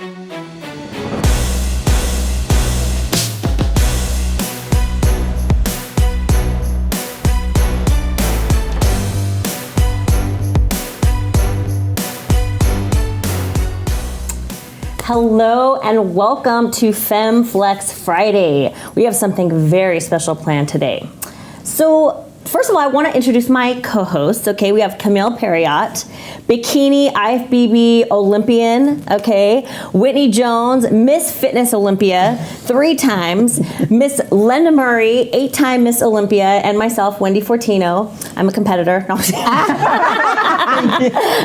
Hello and welcome to FemFlex Friday. We have something very special planned today. So first of all, I want to introduce my co-hosts. Okay, we have Camille Perriott, bikini IFBB Olympian. Okay, Whitney Jones, Miss Fitness Olympia 3 times, Miss Linda Murray, 8-time Miss Olympia, and myself, Wendy Fortino. I'm a competitor. No,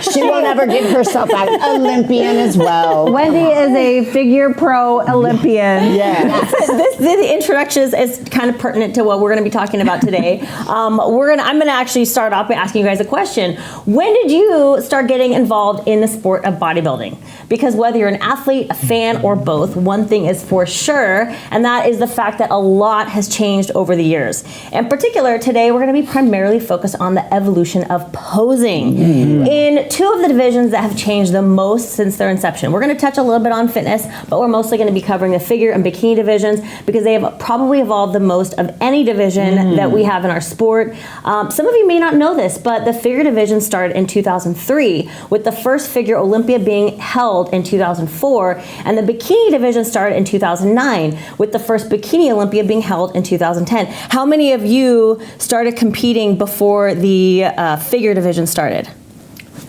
she won't ever give herself an Olympian as well. Wendy is a figure pro Olympian. Yes. The introduction is kind of pertinent to what we're going to be talking about today. I'm going to actually start off by asking you guys a question. When did you start getting involved in the sport of bodybuilding? Because whether you're an athlete, a fan, or both, one thing is for sure, and that is the fact that a lot has changed over the years. In particular, today we're going to be primarily focused on the evolution of posing in 2 of the divisions that have changed the most since their inception. We're going to touch a little bit on fitness, but we're mostly going to be covering the figure and bikini divisions because they have probably evolved the most of any division that we have in our sport. Some of you may not know this, but the figure division started in 2003 with the first figure Olympia being held in 2004, and the bikini division started in 2009 with the first bikini Olympia being held in 2010. How many of you started competing before the figure division started?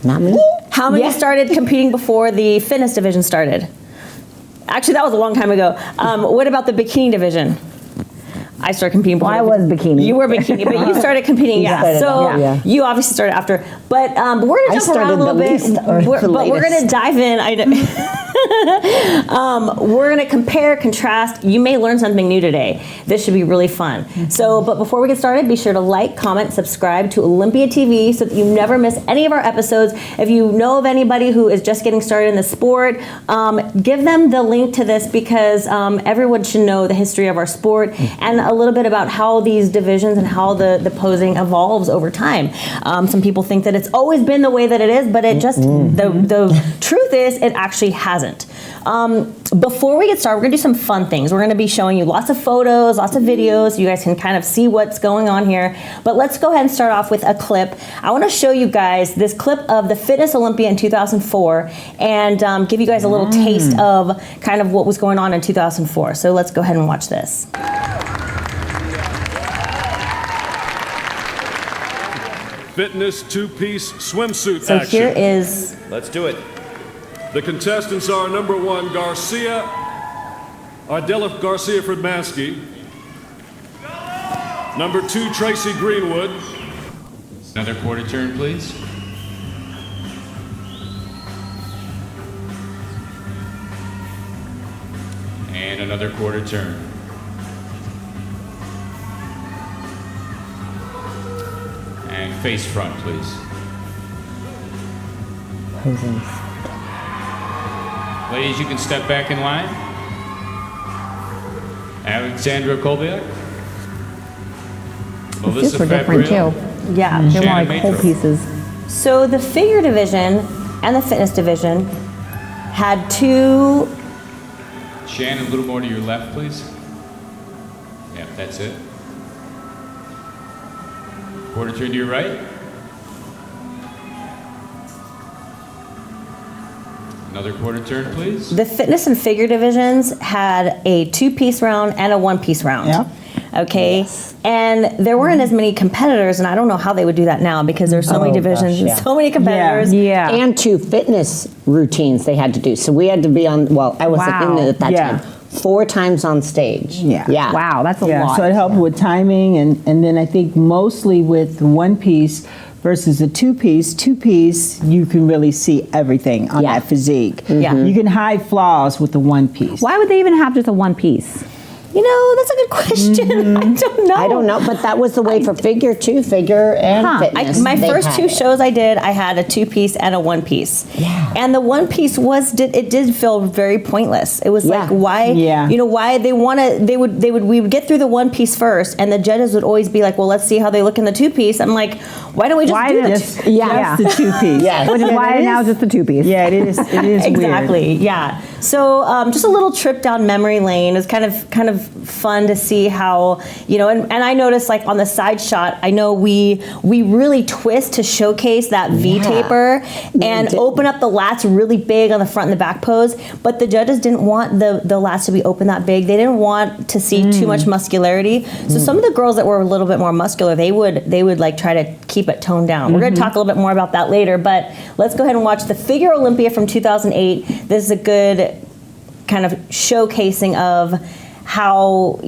Not me. How many started competing before the fitness division started? Actually, that was a long time ago. What about the bikini division? I started competing before. I was bikini. You were bikini, but you started competing, you obviously started after. But we're going to jump around a little bit. But we're going to dive in. We're going to compare, contrast. You may learn something new today. This should be really fun. So, but before we get started, be sure to like, comment, subscribe to Olympia TV so that you never miss any of our episodes. If you know of anybody who is just getting started in the sport, give them the link to this because everyone should know the history of our sport and a little bit about how these divisions and how the posing evolves over time. Some people think that it's always been the way that it is, but it just, the truth is it actually hasn't. Before we get started, we're going to do some fun things. We're going to be showing you lots of photos, lots of videos, so you guys can kind of see what's going on here. But let's go ahead and start off with a clip. I want to show you guys this clip of the Fitness Olympia in 2004 and give you guys a little taste of kind of what was going on in 2004. So let's go ahead and watch this. Fitness 2-piece swimsuit So action. here is... Let's do it. The contestants are number 1, Ardella Garcia Fredmansky. Number 2, Tracy Greenwood. Another quarter turn, please. And another quarter turn. And face front, please. Ladies, you can step back in line. Alexandra Kolbiak. Melissa Super different Fabriel. too. Yeah. They're more like Shannon whole Matro. pieces. So the figure division and the fitness division had 2... Shannon, a little more to your left, please. Yeah, that's it. Quarter turn to your right. Another quarter turn, please. The fitness and figure divisions had a 2-piece round and a 1-piece round. Yeah. Okay. Yes. And there weren't as many competitors, and I don't know how they would do that now because there's so many divisions and so many competitors. Yeah. And 2 fitness routines they had to do. So we had to be on, well, I wasn't in it at that time, 4 times on stage. Yeah. Wow, that's a lot. So it helped with timing, and then I think mostly with 1-piece versus a 2-piece. 2-piece, you can really see everything on that physique. Yeah. You can hide flaws with the 1-piece. Why would they even have just a 1-piece? You know, that's a good question. I don't know. I don't know, but that was the way for figure too, figure and fitness. My They first had two it. shows I did, I had a 2-piece and a 1-piece. Yeah. And the 1-piece it did feel very pointless. It was like, why, you know, why we would get through the 1-piece first, and the judges would always be like, well, let's see how they look in the 2-piece. I'm like, why don't we just do this? Just the 2-piece. Yes. Which is why now it's just the 2-piece. Yeah, it is Exactly, weird. yeah. So just a little trip down memory lane. It's kind of fun to see how, and I noticed like on the side shot, I know we really twist to showcase that V taper and open up the lats really big on the front and the back pose. But the judges didn't want the lats to be open that big. They didn't want to see too much muscularity. So some of the girls that were a little bit more muscular, they would like try to keep it toned down. We're going to talk a little bit more about that later, but let's go ahead and watch the Figure Olympia from 2008. This is a good kind of showcasing of how,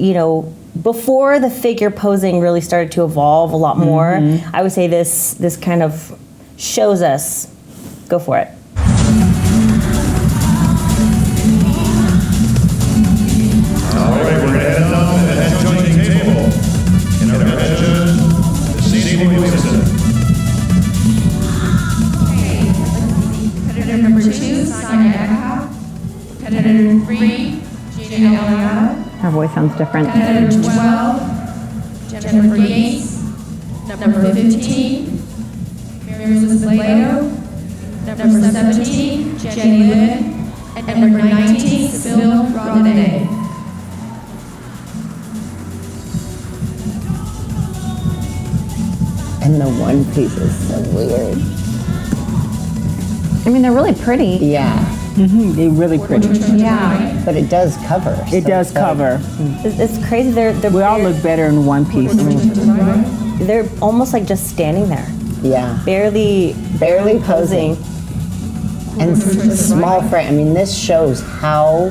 before the figure posing really started to evolve a lot more. I would say this kind of shows us. Go for it. All right, we're going to head down to the head joining table. And our head judge, Stacey Williamson. Competitor number 2, Sonia Eckhoff. Competitor 3, Gina Eliana. Her voice sounds different. Competitor 12, Jennifer Yates. Number 15, Mary Elizabeth Lato. Number 17, Jenny Lynn. And number 19, Sybil Rondé. And the one piece is so weird. I mean, they're really pretty. Yeah, They're really pretty. Yeah. but it does cover. It so does it's like- cover. It's crazy. They're We all look better in one piece. they're almost like just standing there, Yeah, barely posing. And small frame. I mean, this shows how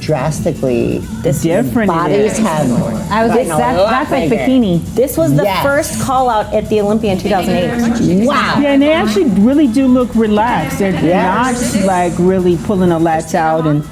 drastically Different it bodies is. have. I was gotten a lot that's like bigger. bikini. This was the Yes. first call out at the Olympia in 2008. Wow. Yeah, and they actually really do look relaxed. They're not like really pulling the lats out, and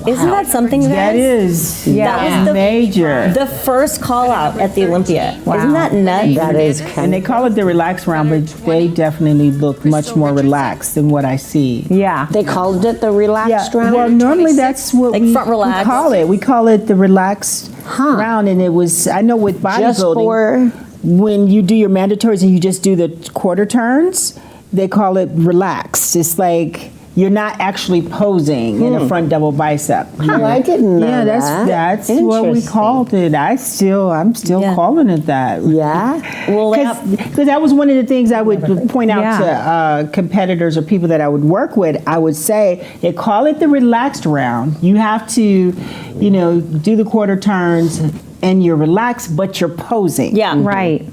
Isn't that something, you that guys? is That was the- major. The first call out at the Olympia. Isn't that nuts? That is And kind they of. call it the relaxed round, but they definitely look much more relaxed than what I see. Yeah. They called it the relaxed round. Well, normally that's what Like we, front relaxed? we call it. We call it the relaxed round, and it was. I know with Just bodybuilding, for. when you do your mandatories and you just do the quarter turns, they call it relaxed. It's like you're not actually posing in a front double bicep. Well, I didn't know Yeah, that's what we Interesting. called it. I'm still Yeah. calling it that. Yeah. Well, Because that was one of the things I would point out Yeah. to competitors or people that I would work with. I would say, they call it the relaxed round. You have to, do the quarter turns and you're relaxed, but you're posing. yeah, Right.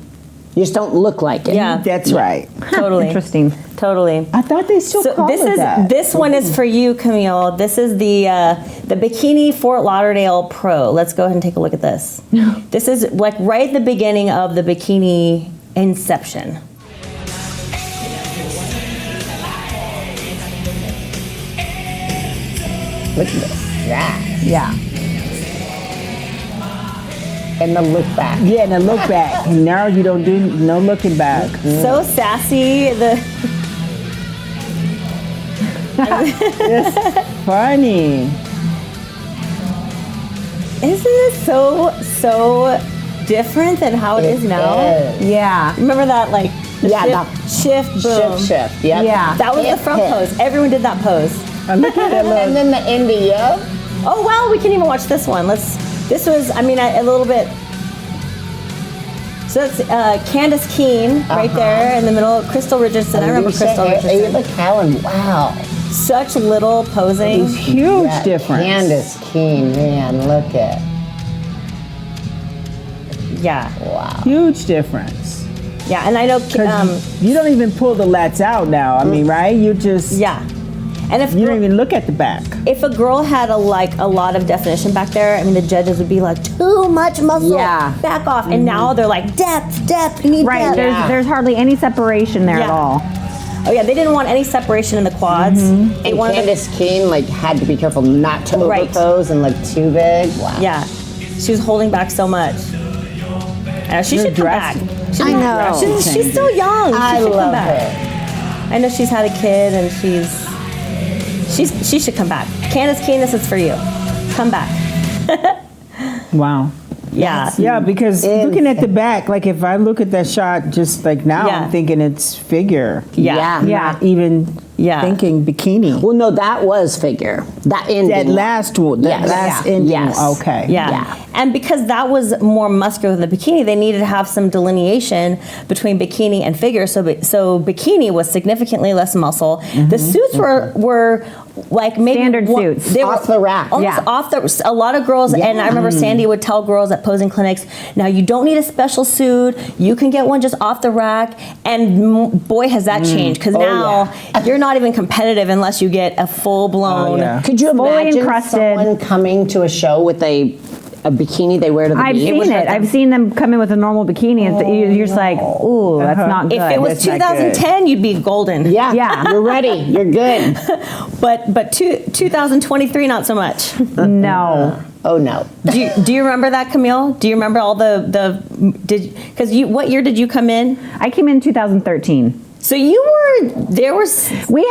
You just don't look like it. Yeah. That's right. totally. Interesting. Totally. I thought they still So call it that. this one is for you, Camille. This is the Bikini Fort Lauderdale Pro. Let's go ahead and take a look at this. This is like right at the beginning of the bikini inception. Look at this. Yeah. Yeah. And the look back. Yeah, and then look back. Now you don't do no looking back. So sassy. Funny. Isn't it so different than how it is now? is. Yeah. Remember that like the Yeah, shift, boom. Shift. Yep. Yeah. That was the Hip, front hip. pose. Everyone did that pose. Look at it. And then the India. Oh wow, we can even watch this one. This was, I mean, a little bit. So that's Candace Keene right there in the middle. Crystal Richardson. I remember Crystal Richardson. Ava Cowan. Wow. Such little posing. It's huge Yeah, difference. Candace Keene, man, look at. Yeah, Wow. Huge difference. yeah, and I know. 'Cause you don't even pull the lats out now. I mean, right? You just Yeah, and you don't even look at the back. if a girl had a lot of definition back there, I mean, the judges would be like, too much muscle. Yeah. Back off. And now they're like, depth. We need Right. depth. There's hardly any separation there at Yeah. all. Oh yeah, they didn't want any separation in the quads. They And wanted the- Candace Keene had to be careful not to Right. overpose and look too big. Wow. Yeah, she was holding back so much. She Your should come dress- back. I know. She's still young. I she should come love back. her. I know she's had a kid and she should come back. Candace Keene, this is for you. Come back. Wow. Yeah. Yeah, because looking at the back, like if I look at that shot just like now, Yeah. I'm thinking it's figure. Yeah. Yeah. Not even Yeah. thinking bikini. Well, no, that was figure. That ending. That last one, that Yes. last Yeah. ending. Yes. Okay. Yeah. And because that was more muscular than the bikini, they needed to have some delineation between bikini and figure. So bikini was significantly less muscle. The suits were like maybe Standard suits. They Off were the rack. almost Yeah. off the. A lot of girls, and I remember Sandy would tell girls at posing clinics, now you don't need a special suit. You can get one just off the rack. And boy, has that changed, because now you're not even competitive unless you get a full blown. Oh, yeah. Could you Fully imagine encrusted. someone coming to a show with a bikini they wear to the I've beach? seen it. I've seen them come in with a normal bikini, and you're just like, ooh, that's not good. If it was That's not good. 2010, you'd be golden. Yeah, Yeah. you're ready. You're good. But 2023, not so much. no. Oh no. Do you remember that, Camille? Do you remember all because what year did you come in? I came in 2013. So there was We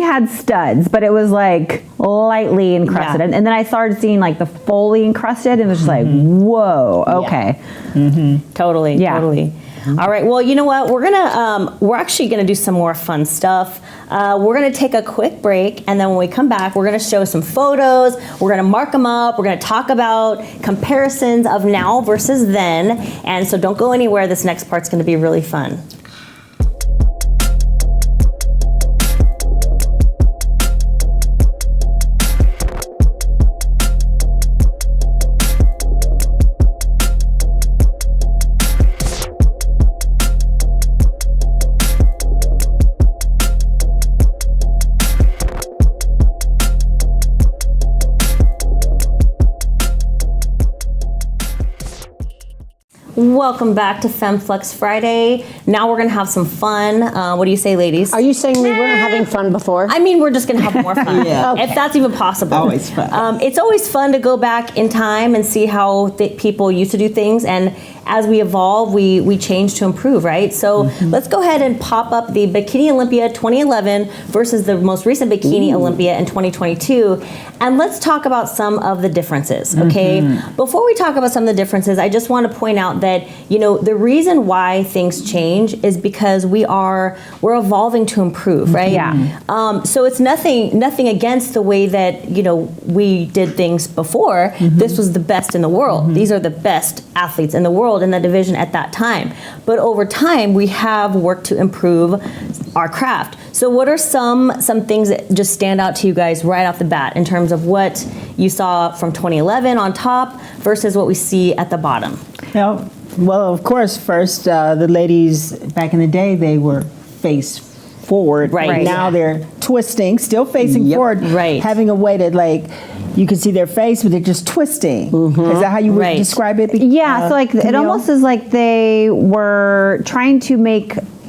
had studs, but it was like lightly encrusted, Yeah. and then I started seeing like the fully encrusted, and it was just like, whoa, okay. totally. All right. Well, you know what? We're actually gonna do some more fun stuff. We're gonna take a quick break, and then when we come back, we're gonna show some photos. We're gonna mark them up. We're gonna talk about comparisons of now versus then. And so don't go anywhere. This next part's gonna be really fun. Welcome back to FemFlex Friday. Now we're gonna have some fun. What do you say, ladies? Are you saying we weren't having fun before? I mean, we're just gonna have more fun, if that's even possible. Always fun. It's always fun to go back in time and see how people used to do things, and as we evolve, we change to improve, right? So let's go ahead and pop up the Bikini Olympia 2011 versus the most recent Bikini Olympia in 2022, and let's talk about some of the differences, okay? Before we talk about some of the differences, I just want to point out that, you know, the reason why things change is because we're evolving to improve, right? Yeah. So it's nothing against the way that, you know, we did things before. This was the best in the world. These are the best athletes in the world in that division at that time. But over time, we have worked to improve our craft. So what are some things that just stand out to you guys right off the bat in terms of what you saw from 2011 on top versus what we see at the bottom? Well, of course, first, the ladies back in the day, they were face forward. Right. Now they're twisting, still facing forward. Right. Having a way to, like, you can see their face, but they're just twisting. Is that how you would Right. describe it? Yeah, so like it Camille? almost is like they were trying to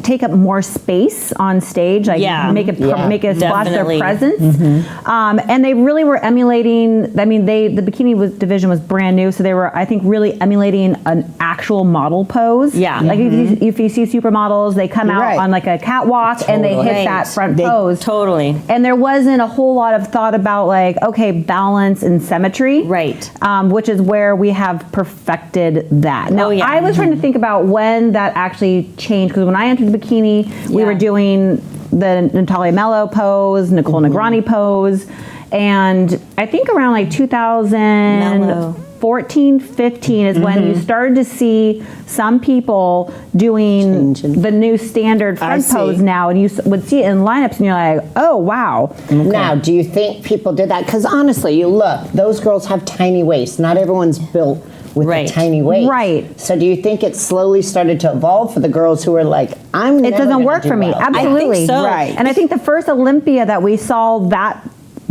take up more space on stage, like make a splash Definitely. their presence, and they really were emulating. I mean, the bikini division was brand new, so they were, I think, really emulating an actual model pose. Yeah. like if you see supermodels, they come out Right. on like a catwalk and they hit Right. that front pose. Totally. And there wasn't a whole lot of thought about like, okay, balance and symmetry. Right. Which is where we have perfected that. Now, Oh, yeah. I was trying to think about when that actually changed, because when I entered the bikini, we Yeah. were doing the Natalia Mello pose, Nicole Negrani pose, and I think around like 2014, 15 is when you started to see some people doing Changing. the new standard front see. pose now, and you would see it in lineups, and you're like, oh, wow. Now, do you think people did that? Because honestly, you look, those girls have tiny waists. Not everyone's built with Right. a tiny waist. Right. So do you think it slowly started to evolve for the girls who were like, It doesn't work for me. Absolutely. so. Right. And I think the first Olympia that we saw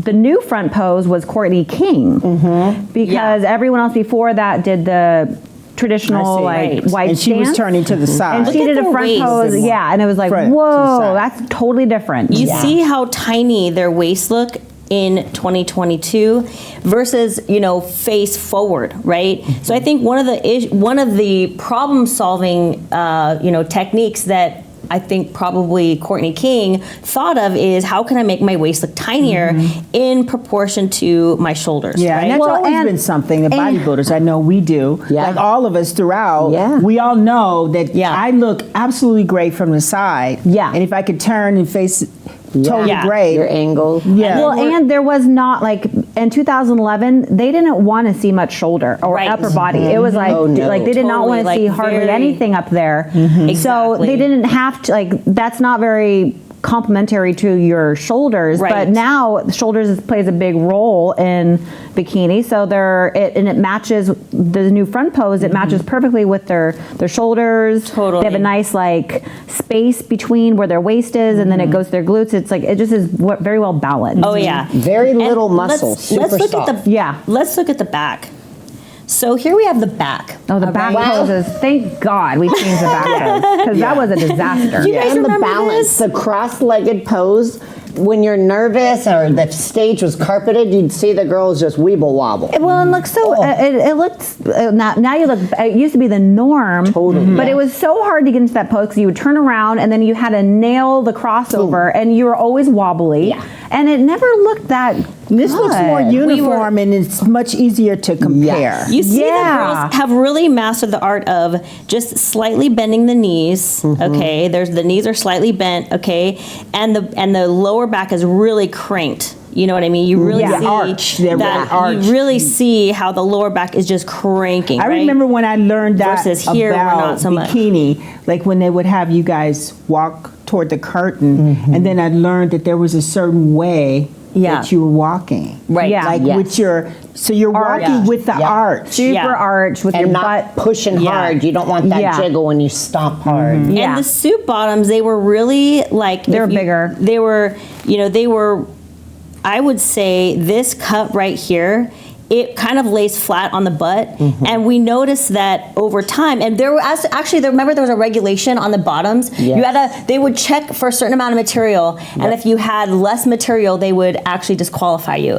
the new front pose was Courtney King, because everyone else before that did the traditional I see. like white And she was stance. turning to the side. And she Look at did a their front waist. pose, and it was like, Front to the whoa, side. that's totally different. You see how tiny their waists look in 2022 versus, you know, face forward, right? So I think one of the problem solving, you know, techniques that I think probably Courtney King thought of is, how can I make my waist look tinier in proportion to my shoulders? Yeah, right? and that's Well, always and- been something that and- bodybuilders, I know we do. Yeah. Like all of us throughout, Yeah. we all know that Yeah. I look absolutely great from the side. Yeah. And if I could turn and face totally Yeah. great. Your angle. Yeah. Well, and there was not like in 2011, they didn't want to see much shoulder or Right. upper body. It was like Oh, no. like they did not Totally, want to like, see hardly very- anything up there. So Exactly. they didn't have to like that's not very complementary to your shoulders, Right. but now the shoulders plays a big role in bikini. So it matches the new front pose. It matches perfectly with their shoulders. Totally. They have a nice like space between where their waist is, and then it goes to their glutes. It's like it just is very well balanced. Oh yeah. Very And little let's- muscle, Let's super look soft. at the Yeah. Let's look at the back. So here we have the back. Oh, the all back right? poses. Thank God we changed the back pose because that was a disaster. You guys And the remember balance, this? the cross-legged pose. When you're nervous or the stage was carpeted, you'd see the girls just weeble wobble. Well, it looks so. It looks now. You look. It used to be the norm. Totally. But it was so hard to get into that pose because you would turn around and then you had to nail the crossover, and you were always wobbly. Yeah. And it never looked that. This looks more good. uniform and it's much easier to compare. You see Yeah. the girls have really mastered the art of just slightly bending the knees. Okay, the knees are slightly bent. Okay, and the lower back is really cranked. You know what I mean? You really Yeah. see Arch. They're that. arched. You really see how the lower back is just cranking. I right? remember when I learned that Versus here, we're about not so much. bikini, like when they would have you guys walk toward the curtain, and then I learned that there was a certain way Yeah. that you were walking. Right. Yeah. Like Yes. with so you're walking Yeah. with the Yeah. arch. Super Yeah. arch with And your not butt. pushing Yeah. hard. You don't want that Yeah. jiggle when you stop hard. Yeah. And the suit bottoms, they were really like They were if you- bigger. They were, they were. I would say this cut right here, it kind of lays flat on the butt, and we noticed that over time. And there was actually, remember there was a regulation on the bottoms. Yes. You had they would check for a certain amount of material, and if you had less material, they would actually disqualify you.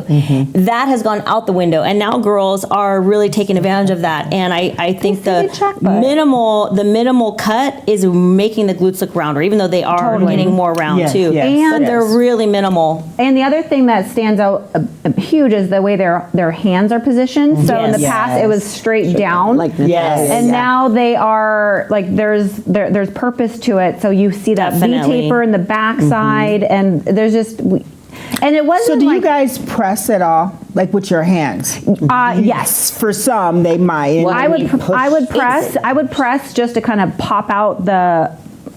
That has gone out the window, and now girls are really taking advantage of that. And I think they check butt. the minimal cut is making the glutes look rounder, even though they are Totally. getting more round Yes, too. yes, But they're yes. really minimal. And the other thing that stands out huge is the way their hands are positioned. So in the Yes. past, it was straight down. Like Yes. And now they are like there's purpose to it. So you see that V Definitely. taper in the backside, and there's just and it wasn't. So do like, you guys press at all, like with your hands? Yes. For some, they might. Well, I And would you push I would into press it. I would press just to kind of pop out the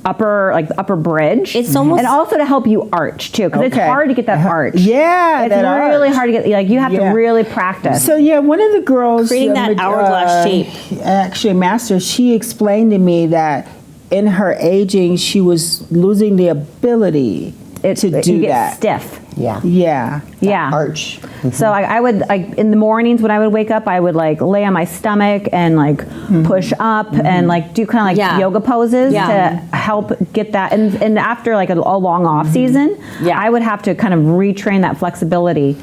upper bridge. It's almost- and also to help you arch too because it's Okay. hard to get that arch. Yeah, it's that really arch. hard to get. Like you have Yeah. to really practice. So yeah, one of the girls Creating that hourglass shape. Actually, master, she explained to me that in her aging, she was losing the ability to do you get that. stiff. Yeah. Yeah. Yeah. Arch. So I would like in the mornings when I would wake up, I would like lay on my stomach and like push up and like do kind of like Yeah. yoga poses Yeah. to help get that. And after like a long off season, Yeah. I would have to kind of retrain that flexibility.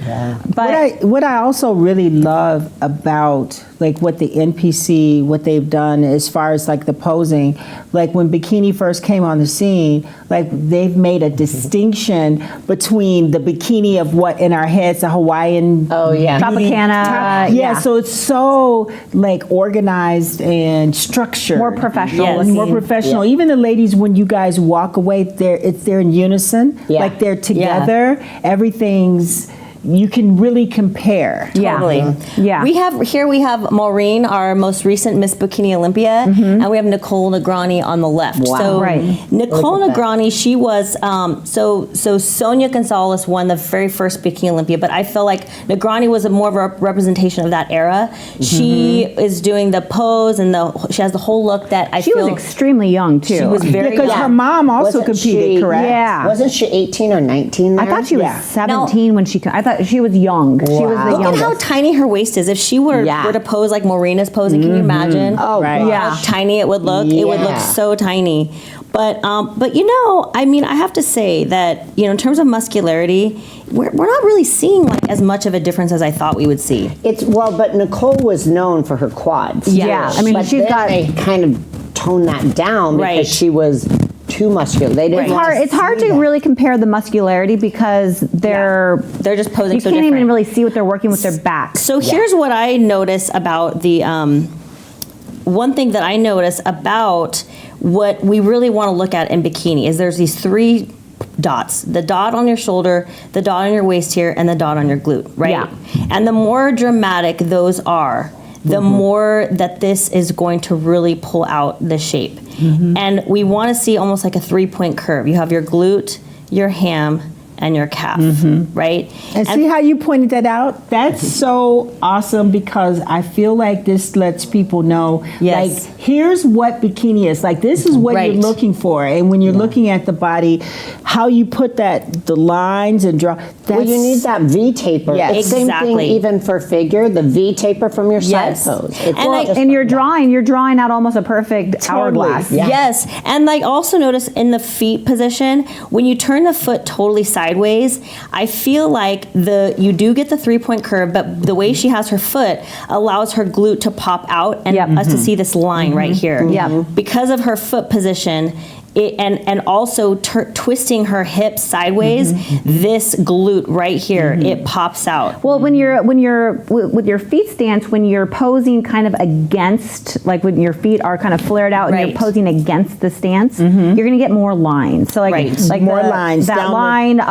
But What I also really love about like what the NPC, what they've done as far as like the posing, like when bikini first came on the scene, like they've made a distinction between the bikini of what in our heads, the Hawaiian. Oh, yeah. Tropicana, Yeah, yeah. so it's so like organized and structured. More professional Yes. looking. More professional. Yeah. Even the ladies, when you guys walk away, they're in unison. Yeah. Like they're together. Everything's, you can really compare. Yeah. Totally. Yeah. We have Maureen, our most recent Miss Bikini Olympia, and we have Nicole Negrani on the left. Wow. So Right. Nicole Look at that. Negrani, she was so Sonia Gonzalez won the very first Bikini Olympia, but I feel like Negrani was more of a representation of that era. She is doing the pose and she has the whole look that I she feel was extremely young too. she was very Because young. her mom also Wasn't competed, she- correct? Yeah. Wasn't she 18 or 19 there? I thought she was Yeah. 17 when she. I thought she was young. She was Wow. the Look at youngest. how tiny her waist is. If she were Yeah. to pose like Maureen is posing, can you imagine? Oh, Right. gosh. Yeah. How tiny it would look. It would look Yeah. so tiny. But I mean, I have to say that in terms of muscularity, we're not really seeing like as much of a difference as I thought we would see. But Nicole was known for her quads. Yeah. I mean, but she's then got- they kind of toned that down because Right. she was too muscular. They didn't. It's want hard. to It's hard see to that. really compare the muscularity because they're just posing you so can't different. even really see what they're working with their back. So here's what I notice about the one thing that I notice about what we really want to look at in bikini is there's these three dots. The dot on your shoulder, the dot on your waist here, and the dot on your glute, right? Yeah. And the more dramatic those are, the more that this is going to really pull out the shape. And we want to see almost like a 3-point curve. You have your glute, your ham, and your calf, right? And see how you pointed that out? That's so awesome because I feel like this lets people know, Yes. like, here's what bikini is. Like, this is what Right. you're looking for. And when you're looking at the body, how you put the lines and draw. Well, you need that V taper. Yes. It's same thing Exactly. even for figure, the V taper from your Yes. side pose. It's And just And you're like that. drawing out almost a perfect Totally. hourglass. Yeah. Yes, and like also notice in the feet position, when you turn the foot totally sideways, I feel like you do get the 3-point curve, but the way she has her foot allows her glute to pop out and Yep. us to see this line right here. Yep. Because of her foot position. And also twisting her hips sideways, this glute right here, it pops out. Well, when you're with your feet stance, when you're posing kind of against, like when your feet are kind of flared out and Right. you're posing against the stance, you're gonna get more lines. So like, Right. like More lines that down the- line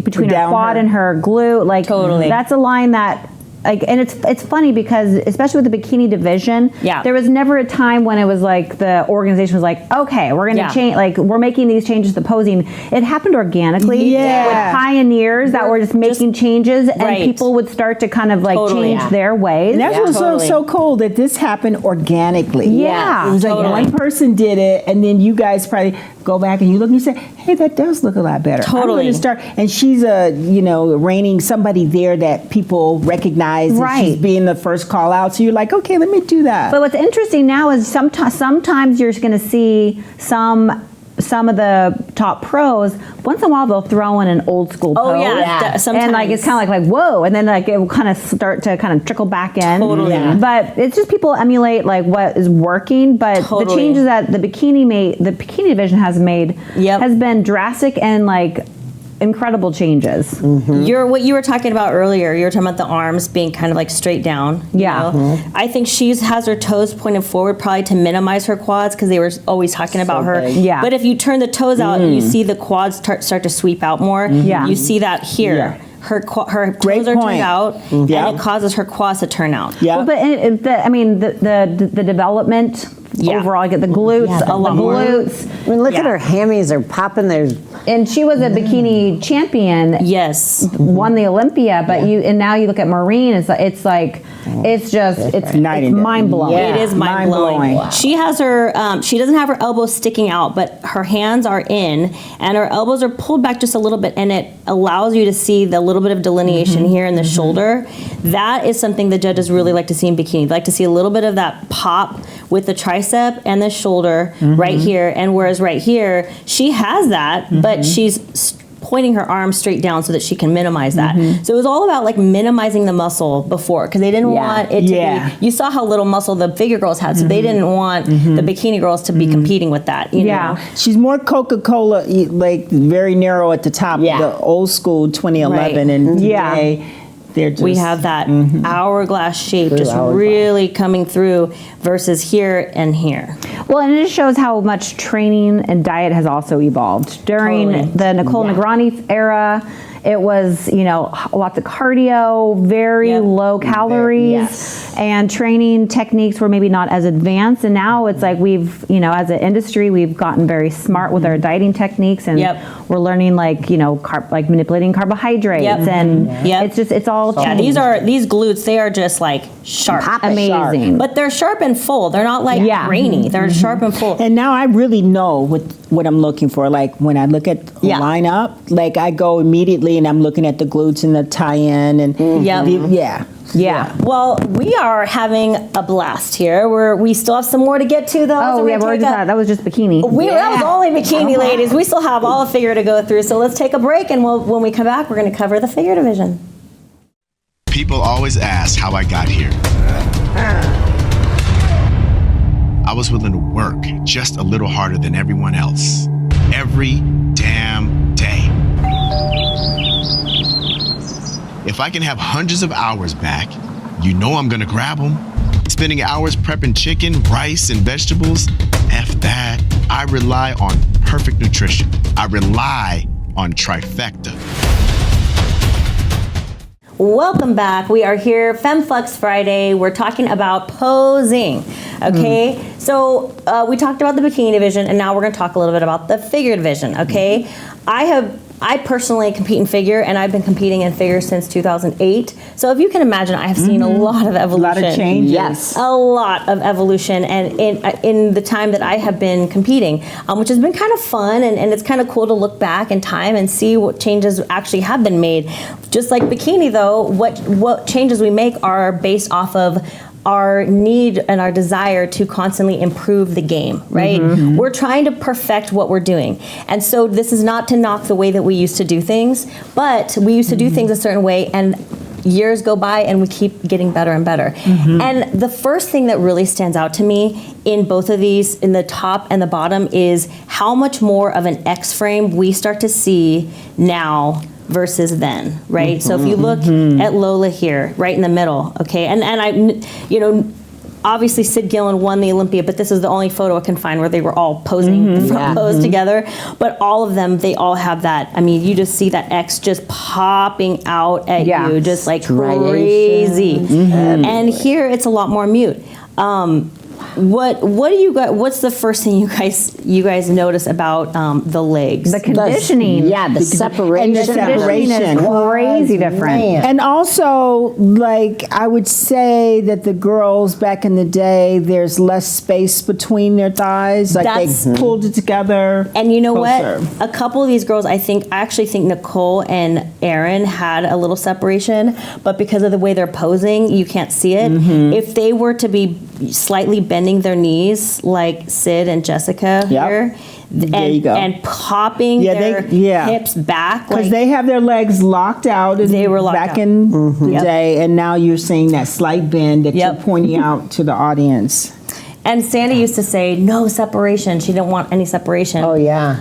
between her down quad her- and her glute, like Totally. that's a line that. Like, and it's funny because especially with the bikini division, Yeah. there was never a time when it was like the organization was like, okay, we're gonna Yeah. change, like we're making these changes to posing. It happened organically Yeah. with pioneers that were just making changes, and right. people would start to kind of like Totally. change their ways. And that's Yeah, what's totally. so cool that this happened organically. Yeah. It was like Totally. one person did it, and then you guys probably go back and you look and you say, hey, that does look a lot better. I'm Totally. going to start. And she's reigning somebody there that people recognize. And Right. she's being the first call out. So you're like, okay, let me do that. But what's interesting now is sometimes you're going to see some of the top pros. Once in a while, they'll throw in an old school pose. Oh, yeah. Yeah. Sometimes. And like it's kind of like whoa, and then like it will kind of start to kind of trickle back in. Totally. Yeah. But it's just people emulate like what is working. But the Totally. changes that the bikini division has made Yep. has been drastic and like incredible changes. What you were talking about earlier, you were talking about the arms being kind of like straight down. you Yeah. know? I think she has her toes pointed forward probably to minimize her quads because they were always talking about her. big. Yeah. But if you turn the toes out, you see the quads start to sweep out more. Yeah. You see that here. Yeah. Her Great toes are point. turned out, Yeah. and it causes her quads to turn out. Yeah. Well, but the development Yeah. overall, I get the glutes, Yeah, a lot more. glutes. I mean, look at Yeah. her hammies are popping their. And she was a bikini champion, Yes. won the Olympia. But now you look at Maureen. It's Night and day. mind blowing. Yeah. It is mind blowing. Mind-blowing. Wow. She has her, she doesn't have her elbows sticking out, but her hands are in, and her elbows are pulled back just a little bit, and it allows you to see the little bit of delineation here in the shoulder. That is something the judges really like to see in bikini. They like to see a little bit of that pop with the tricep and the shoulder right here, and whereas right here, she has that, but she's pointing her arm straight down so that she can minimize that. So it was all about like minimizing the muscle before because they didn't want it to Yeah. be. You saw how little muscle the figure girls had, so they didn't want the bikini girls to be competing with that. You Yeah. know? She's more Coca-Cola, like very narrow at the top. Yeah. The old school 2011 Right. and Yeah. today, they're just. We have that hourglass shape just hourglass. really coming through versus here and here. Well, and it just shows how much training and diet has also evolved. During Totally. the Nicole Negroni era, it was, lots of cardio, very Yep. low calories, Yes. and training techniques were maybe not as advanced. And now it's like we've, as an industry, we've gotten very smart with our dieting techniques, and Yep. we're learning like manipulating carbohydrates, Yep. and Yep. it's all Yeah, changed. these glutes, they are just like sharp. amazing. But they're sharp and full. They're not like Yeah. grainy. They're sharp and full. And now I really know what I'm looking for. Like when I look at a Yeah. lineup, like I go immediately and I'm looking at the glutes and the tie-in and Yep. yeah. Yeah. Well, we are having a blast here. We still have some more to get to, though. Oh so yeah, that was just bikini. That was only bikini, ladies. We still have all the figure to go through. So let's take a break, and when we come back, we're going to cover the figure division. People always ask how I got here. I was willing to work just a little harder than everyone else. Every damn day. If I can have hundreds of hours back, you know I'm gonna grab them. Spending hours prepping chicken, rice, and vegetables, F that. I rely on perfect nutrition. I rely on Trifecta. Welcome back. We are here, FemFlex Friday. We're talking about posing, okay? So we talked about the bikini division, and now we're gonna talk a little bit about the figure division, okay? I personally compete in figure, and I've been competing in figure since 2008. So if you can imagine, I have seen a lot of evolution. A lot of changes. Yes. A lot of evolution, and in the time that I have been competing, which has been kind of fun, and it's kind of cool to look back in time and see what changes actually have been made. Just like bikini, though, what changes we make are based off of our need and our desire to constantly improve the game, right? We're trying to perfect what we're doing. And so this is not to knock the way that we used to do things, but we used to do things a certain way, and years go by and we keep getting better and better. And the first thing that really stands out to me in both of these, in the top and the bottom, is how much more of an X frame we start to see now versus then, right? So if you look at Lola here, right in the middle, okay, and I, you know, obviously Sid Gillen won the Olympia, but this is the only photo I can find where they were all posing, front pose together. But all of them, they all have that. I mean, you just see that X just popping out at you, just like crazy. And here it's a lot more mute. What do you guys? What's the first thing you guys notice about the legs? The conditioning. The separation. And the separation. Is crazy different. And also, like, I would say that the girls back in the day, there's less space between their thighs. Like, they pulled it together. And you know closer. what? A couple of these girls, I actually think Nicole and Erin had a little separation, but because of the way they're posing, you can't see it. If they were to be slightly bending their knees like Sid and Jessica here, there you go. and popping their hips back. Because they have their legs locked out. They were locked back out. in the day, and now you're seeing that slight bend that you're pointing out to the audience. And Sandy used to say, no separation. She didn't want any separation. Oh, yeah.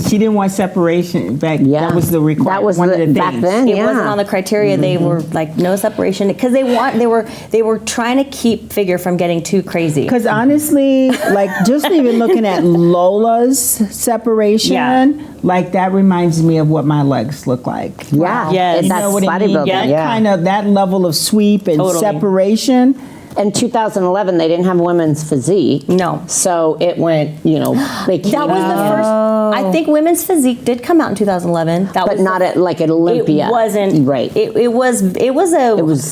She didn't want separation back. That was the requirement. That was one of the back things. then, It wasn't on the criteria. They were like, no separation, because they were trying to keep figure from getting too crazy. Because honestly, like, just even looking at Lola's separation, like, that reminds me of what my legs look like. Yeah. Yes. You That's know what I mean? bodybuilding. That kind of, that level of sweep and Totally. separation. In 2011, they didn't have women's physique. No. So it went, bikini. That was the first. I think women's physique did come out in 2011. That But was not at Olympia. It wasn't right. It was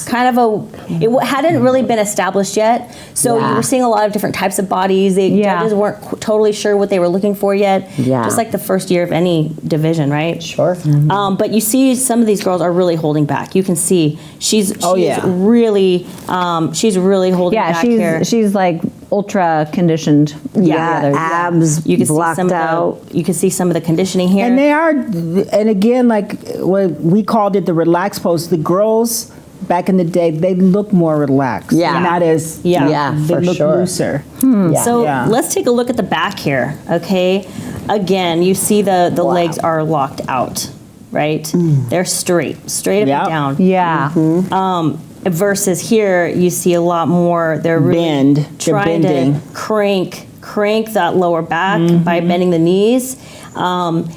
kind of it hadn't really been established yet. So you were seeing a lot of different types of bodies. Judges weren't totally sure what they were looking for yet. Yeah. Just like the first year of any division, right? Sure. But you see, some of these girls are really holding back. You can see she's really holding back here. she's like ultra conditioned. Abs You can see blocked some out. you can see some of the conditioning here. And they are, and again, like what we called it, the relaxed pose. The girls back in the day, they look more relaxed. Yeah. Not as, Yeah. Yeah, they for look sure. looser. So Yeah. let's take a look at the back here, okay? Again, you see the legs are locked out, right? They're straight up Yep. and down. Yeah. Versus here, you see a lot more. They're really Bend. They're trying bending. to crank that lower back by bending the knees. And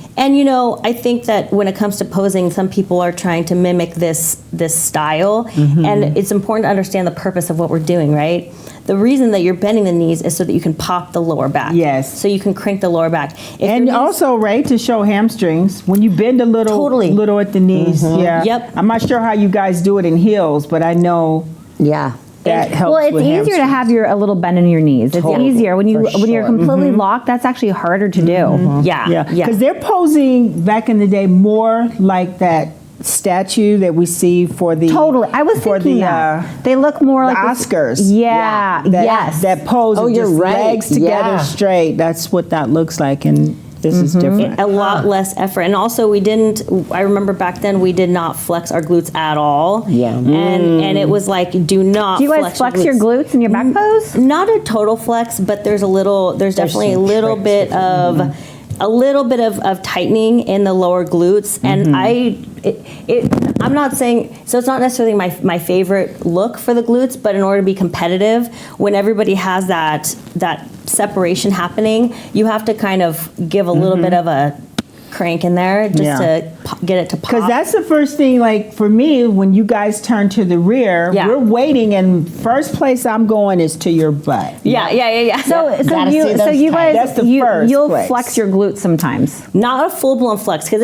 I think that when it comes to posing, some people are trying to mimic this style, and it's important to understand the purpose of what we're doing, right? The reason that you're bending the knees is so that you can pop the lower back. Yes. So you can crank the lower back. If And your knees- also, right, to show hamstrings, when you bend a little, Totally. little at the knees. Yeah. Yep. I'm not sure how you guys do it in heels, but I know Yeah. that helps Well, it's with easier to have a little bend in your knees. It's easier when you're sure. completely locked. That's actually harder to do. yeah. because they're posing back in the day more like that statue that we see for the Totally, I was for thinking the that they look more the like this- Oscars. Yeah, That, yes. that pose. Oh, of you're just right. Legs together Yeah. straight. That's what that looks like, and this is different. A lot less effort. And also I remember back then we did not flex our glutes at all. Yeah. And it was like, do not Do you guys flex your glutes in your back pose? Not a total flex, but there's definitely a little bit of tightening in the lower glutes. And I'm not saying, so it's not necessarily my favorite look for the glutes, but in order to be competitive, when everybody has that separation happening, you have to kind of give a little bit of a crank in there just Yeah. to get it to pop. Because that's the first thing, like for me, when you guys turn to the rear, Yeah. we're waiting, and first place I'm going is to your butt. yeah. So Gotta see you those guys That's the you'll first place. flex your glutes sometimes. Not a full blown flex, because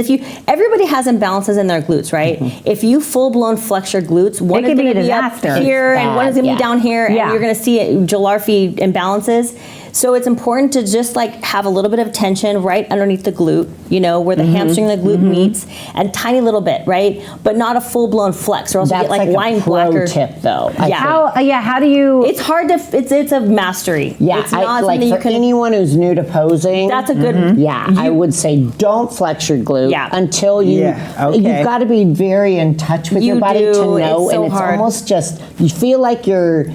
everybody has imbalances in their glutes, right? If you full blown flex your glutes, one It is can be going to a be up disaster. here It's and one is going to bad, be down here, Yeah. and you're going to see Jalarfi imbalances. So it's important to just like have a little bit of tension right underneath the glute, where the hamstring and the glute meets, and tiny little bit, right? But not a full blown flex, or else That's you get like like wine a pro blacker. tip, though. I Yeah. think. How do you? It's hard to. It's a mastery. Yeah, it's not like something for you can. anyone who's new to posing. That's a good. Yeah, I would say don't flex your glute Yeah. until Yeah, okay. you've got to be very in touch with your You body do. to know, It's so and it's hard. almost just you feel like you're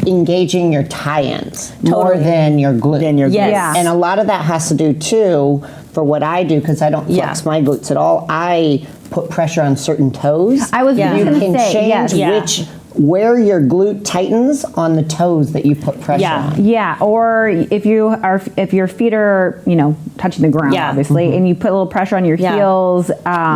engaging your tie-ins more Totally. than your glute. Yes. Yeah. And a lot of that has to do too for what I do because I don't flex Yeah. my glutes at all. I put pressure on certain toes. I was Yeah. just You gonna can say, change yes. Yeah. where your glute tightens on the toes that you put pressure Yeah. on. Yeah, or if your feet are touching the ground, Yeah. obviously, and you put a little pressure on your Yeah. heels,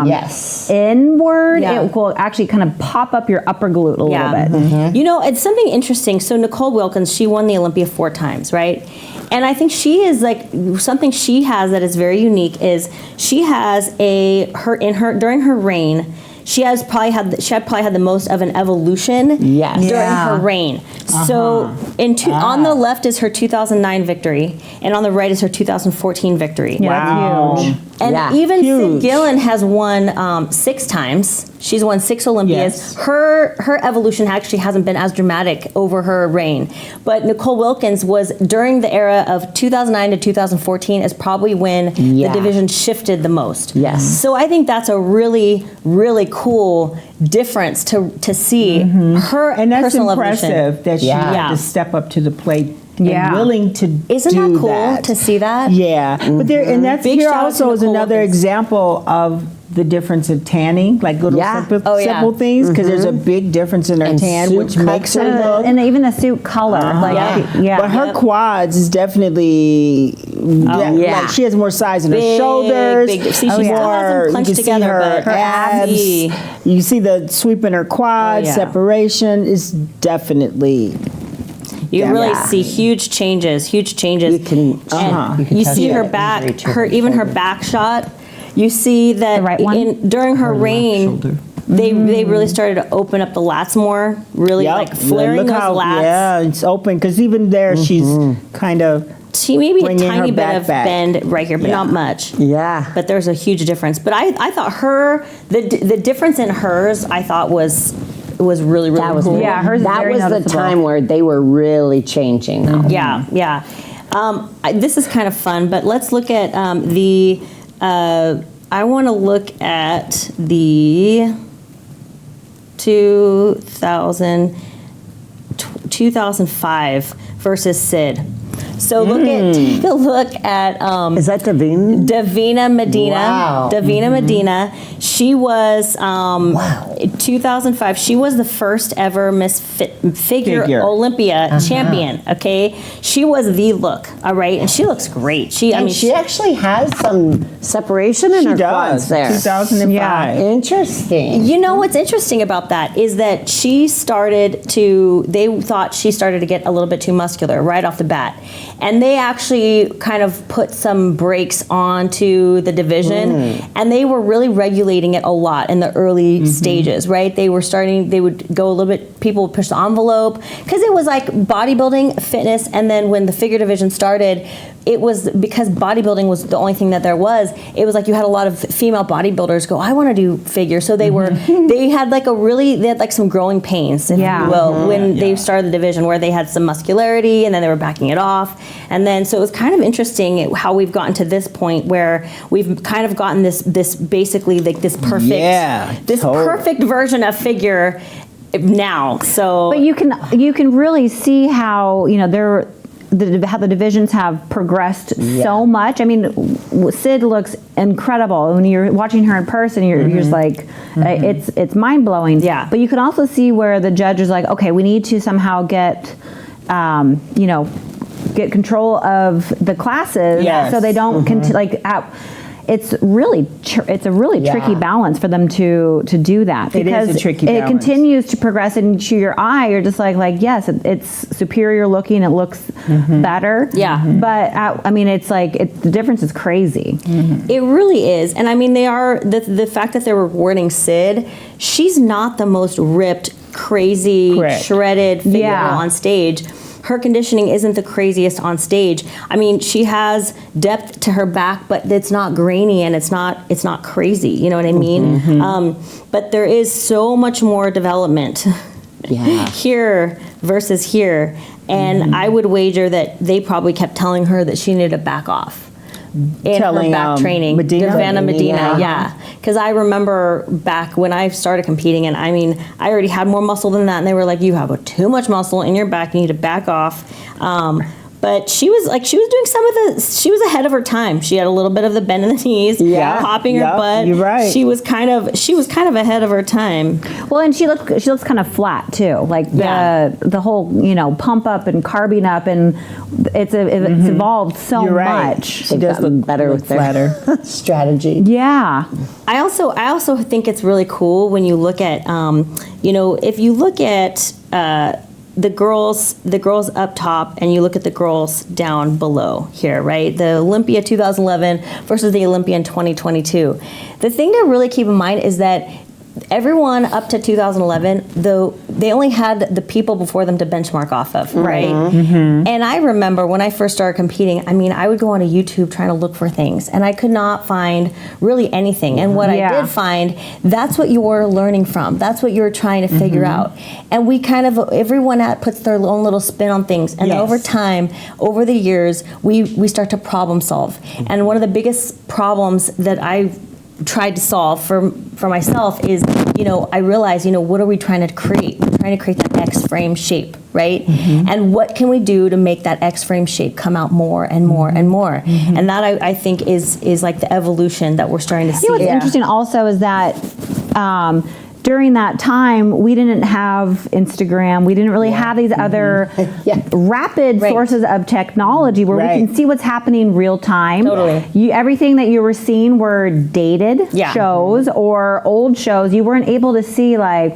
Yes. inward, Yeah. it will actually kind of pop up your upper glute a little bit. It's something interesting. So Nicole Wilkins, she won the Olympia 4 times, right? And I think she is like something she has that is very unique is she has during her reign. She probably had the most of an evolution Yes. during Yeah. her reign. So on the left is her 2009 victory, and on the right is her 2014 victory. Yeah, that's huge. And Yeah. even Huge. Sid Gillen has won 6 times. She's won 6 Olympias. Yes. Her evolution actually hasn't been as dramatic over her reign. But Nicole Wilkins was during the era of 2009 to 2014 is probably when Yeah. the division shifted the most. Yes. So I think that's a really, really cool difference to see her And that's personal impressive evolution. that she Yeah. had to step up to the plate Yeah. and willing to Isn't do that cool that. to see that? Yeah, but there and that's Big here shout out also to is Nicole another Wilkins. example of the difference in tanning, like little Yeah. simple, Oh, yeah. simple things, because there's a big difference in her And tan, suit which cuts makes her and look. And even the suit color, But her Yep. quads is definitely yeah. like she has more size in her Big, shoulders. big. See, she still has them more, you punched can see together, her but her abs. abs- You see the sweep in her quads. Oh, yeah. Separation is definitely. You really Yeah. see huge changes. You can, And you can you touch see it her easily back, too. even her back shot. You see that The right one? during her reign, they really started to open up the lats more, really Yep. like flaring Look those how, lats. yeah, it's open because even there she's kind of. She maybe a Bringing her tiny bit back of back. bend right here, but Yeah. not much. Yeah. But there's a huge difference. But I thought the difference in hers, I thought was really, really That was cool. Yeah, hers is that very was the noticeable. time where they were really changing though. Yeah. This is kind of fun, but let's look at I want to look at the 2005 versus Sid. So take a look at Is that Davine? Davina Medina. Wow. Davina Medina. She was 2005. She was the first ever Miss Figure Olympia champion. Okay, she was the look. All right, and she looks great. She actually has some separation in She her does. quads there. 2005. Yeah. Interesting. You know what's interesting about that is that they thought she started to get a little bit too muscular right off the bat. And they actually kind of put some brakes onto the division, and they were really regulating it a lot in the early stages, right? They would go a little bit, people would push the envelope, because it was like bodybuilding, fitness, and then when the figure division started, it was because bodybuilding was the only thing that there was. It was like you had a lot of female bodybuilders go, I want to do figure. So they had like some growing pains, if Yeah. you will, when they started the division, where they had some muscularity and then they were backing it off. And then, so it was kind of interesting how we've gotten to this point where we've kind of gotten this basically like this perfect version of figure now. So, But you can really see how how the divisions have progressed so much. I mean, Sid looks incredible. When you're watching her in person, you're just like, it's mind blowing. Yeah. But you can also see where the judge is like, okay, we need to somehow get get control of the classes, Yes. so they don't it's really it's a really tricky balance for them to do that, It is because a tricky it balance. continues to progress into your eye. You're just like yes, it's superior looking, it looks better. Yeah. But I mean, it's like the difference is crazy. It really is. And I mean, they are, the fact that they're rewarding Sid, she's not the most ripped, crazy, Correct. shredded figure Yeah. on stage. Her conditioning isn't the craziest on stage. I mean, she has depth to her back, but it's not grainy and it's not crazy. You know what I mean? But there is so much more development Yeah. here versus here. And I would wager that they probably kept telling her that she needed to back off in Telling, her back training. Medina? Vanna Medina, Medina. yeah. Because I remember back when I started competing, and I mean, I already had more muscle than that, and they were like, "You have too much muscle in your back. You need to back off." But she was doing she was ahead of her time. She had a little bit of the bend in the knees, Yeah. popping her Yep, butt. you're right. She was kind of ahead of her time. Well, and she looks kind of flat too, like Yeah. the whole pump up and carbing up, and it's evolved so You're right. much. She does look better with their flatter. strategy. Yeah. I also think it's really cool when you look at if you look at the girls up top and you look at the girls down below here, right? The Olympia 2011 versus the Olympia in 2022. The thing to really keep in mind is that everyone up to 2011, though, they only had the people before them to benchmark off of, right? And I remember when I first started competing, I mean, I would go on YouTube trying to look for things, and I could not find really anything. And what I Yeah. did find, that's what you were learning from. That's what you were trying to figure out. And we kind of, everyone puts their own little spin on things. And Yes. over time, over the years, we start to problem solve. And one of the biggest problems that I tried to solve for myself is, I realized, what are we trying to create? We're trying to create that X-frame shape, right? And what can we do to make that X-frame shape come out more and more and more? And that I think is like the evolution that we're starting to see. You know what's interesting also is that during that time, we didn't have Instagram. We didn't really have these other rapid Right. sources of technology where we Right. can see what's happening real time. Totally. Everything that you were seeing were dated Yeah. shows or old shows. You weren't able to see, like,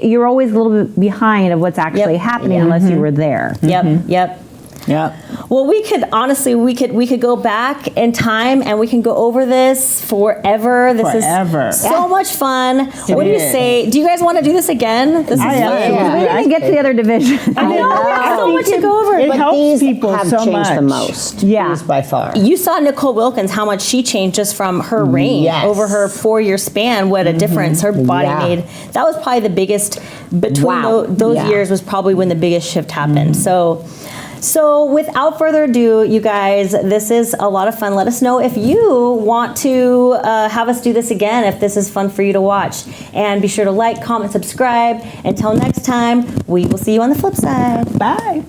you're always a little bit behind of what's actually Yep. happening unless you were there. Yep. Yeah. Well, we could go back in time and we can go over this forever. This Forever. is so much fun. What do you is. say? Do you guys want to do this again? This is I fun. absolutely We didn't get to the other division. I know, we have so much to go over. It But helps These people have so changed much. the most. Yeah. These by far. you saw Nicole Wilkins, how much she changed just from her reign Yes. over her 4-year span. What a difference her body Yeah. made. That was probably the biggest, between Wow. those Yeah. years was probably when the biggest shift happened. So without further ado, you guys, this is a lot of fun. Let us know if you want to have us do this again, if this is fun for you to watch. And be sure to like, comment, subscribe. Until next time, we will see you on the flip side. Bye.